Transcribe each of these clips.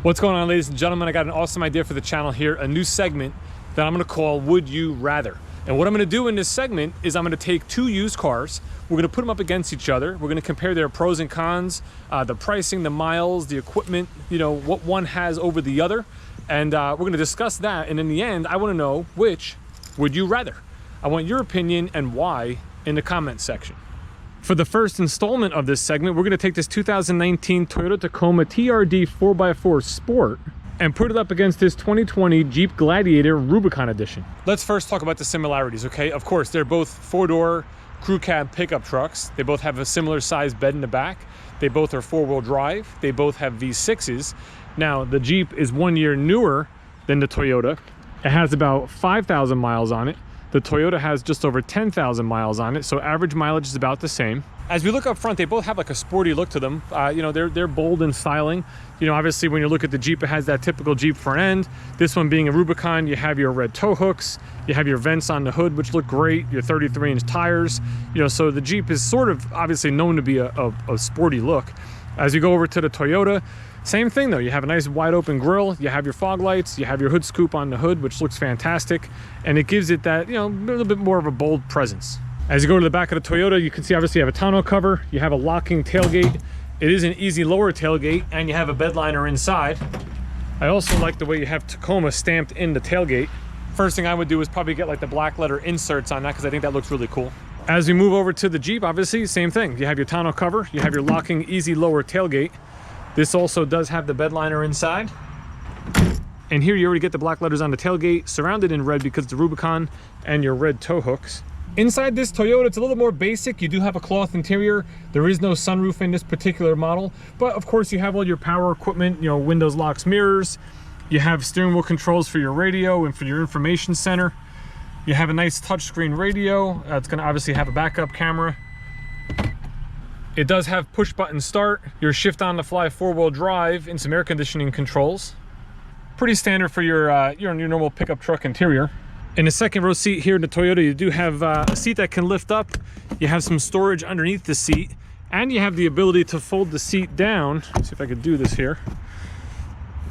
What's going on, ladies and gentlemen? I got an awesome idea for the channel here, a new segment that I'm gonna call Would You Rather. And what I'm gonna do in this segment is I'm gonna take two used cars, we're gonna put them up against each other, we're gonna compare their pros and cons, the pricing, the miles, the equipment, you know, what one has over the other, and we're gonna discuss that, and in the end, I wanna know which would you rather. I want your opinion and why in the comments section. For the first installment of this segment, we're gonna take this 2019 Toyota Tacoma TRD 4x4 Sport and put it up against this 2020 Jeep Gladiator Rubicon Edition. Let's first talk about the similarities, okay? Of course, they're both four-door crew cab pickup trucks. They both have a similar size bed in the back. They both are four-wheel drive. They both have V6s. Now, the Jeep is 1 year newer than the Toyota. It has about 5,000 miles on it. The Toyota has just over 10,000 miles on it, so average mileage is about the same. As we look up front, they both have like a sporty look to them. You know, they're bold in styling. You know, obviously when you look at the Jeep, it has that typical Jeep front end. This one being a Rubicon, you have your red tow hooks, you have your vents on the hood, which look great, your 33-inch tires. You know, so the Jeep is sort of obviously known to be a sporty look. As you go over to the Toyota, same thing though, you have a nice wide open grille, you have your fog lights, you have your hood scoop on the hood, which looks fantastic, and it gives it that, you know, a little bit more of a bold presence. As you go to the back of the Toyota, you can see obviously you have a tonneau cover, you have a locking tailgate, it is an easy lower tailgate, and you have a bed liner inside. I also like the way you have Tacoma stamped in the tailgate. First thing I would do is probably get like the black letter inserts on that because I think that looks really cool. As we move over to the Jeep, obviously, same thing. You have your tonneau cover, you have your locking easy lower tailgate. This also does have the bed liner inside. And here you already get the black letters on the tailgate, surrounded in red because it's the Rubicon, and your red tow hooks. Inside this Toyota, it's a little more basic. You do have a cloth interior. There is no sunroof in this particular model, but of course you have all your power equipment, you know, windows, locks, mirrors. You have steering wheel controls for your radio and for your information center. You have a nice touchscreen radio. It's gonna obviously have a backup camera. It does have push button start, your shift on the fly 4-wheel drive, and some air conditioning controls. Pretty standard for your normal pickup truck interior. In the second row seat here in the Toyota, you do have a seat that can lift up. You have some storage underneath the seat, and you have the ability to fold the seat down. Let's see if I could do this here.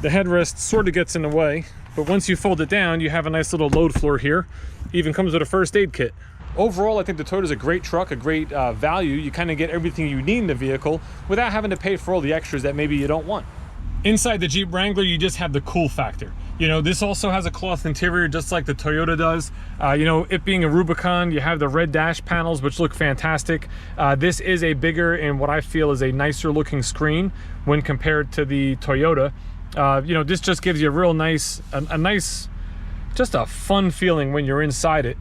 The headrest sort of gets in the way, but once you fold it down, you have a nice little load floor here. Even comes with a first aid kit. Overall, I think the Toyota is a great truck, a great value. You kind of get everything you need in the vehicle without having to pay for all the extras that maybe you don't want. Inside the Jeep Wrangler, you just have the cool factor. You know, this also has a cloth interior just like the Toyota does. You know, it being a Rubicon, you have the red dash panels, which look fantastic. This is a bigger and what I feel is a nicer looking screen when compared to the Toyota. You know, this just gives you a real nice, just a fun feeling when you're inside it.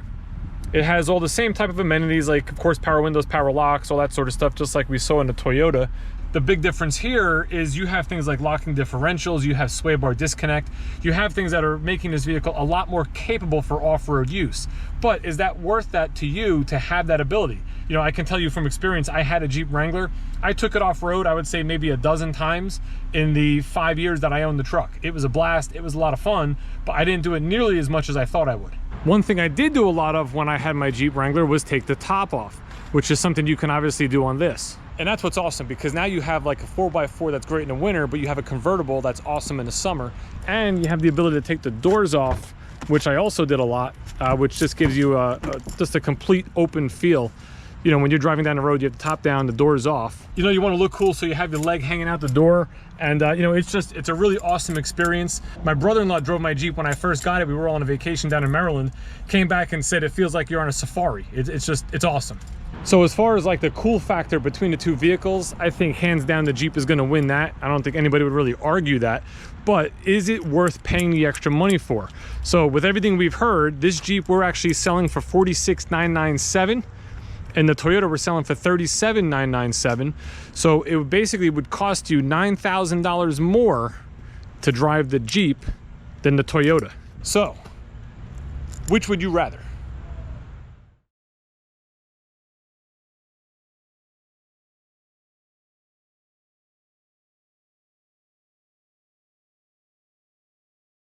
It has all the same type of amenities, like of course power windows, power locks, all that sort of stuff, just like we saw in the Toyota. The big difference here is you have things like locking differentials, you have sway bar disconnect, you have things that are making this vehicle a lot more capable for off-road use. But is that worth that to you to have that ability? You know, I can tell you from experience, I had a Jeep Wrangler. I took it off-road, I would say maybe a dozen times in the 5 years that I owned the truck. It was a blast, it was a lot of fun, but I didn't do it nearly as much as I thought I would. One thing I did do a lot of when I had my Jeep Wrangler was take the top off, which is something you can obviously do on this. And that's what's awesome, because now you have like a 4x4 that's great in the winter, but you have a convertible that's awesome in the summer. And you have the ability to take the doors off, which I also did a lot, which just gives you just a complete open feel. You know, when you're driving down the road, you have the top down, the doors off. You know, you want to look cool, so you have your leg hanging out the door. And, you know, it's a really awesome experience. My brother-in-law drove my Jeep when I first got it. We were all on a vacation down in Maryland. Came back and said, it feels like you're on a safari. It's awesome. So as far as like the cool factor between the two vehicles, I think hands down the Jeep is going to win that. I don't think anybody would really argue that. But is it worth paying the extra money for? So with everything we've heard, this Jeep we're actually selling for $46,997. And the Toyota we're selling for $37,997. So it basically would cost you $9,000 more to drive the Jeep than the Toyota. So, which would you rather?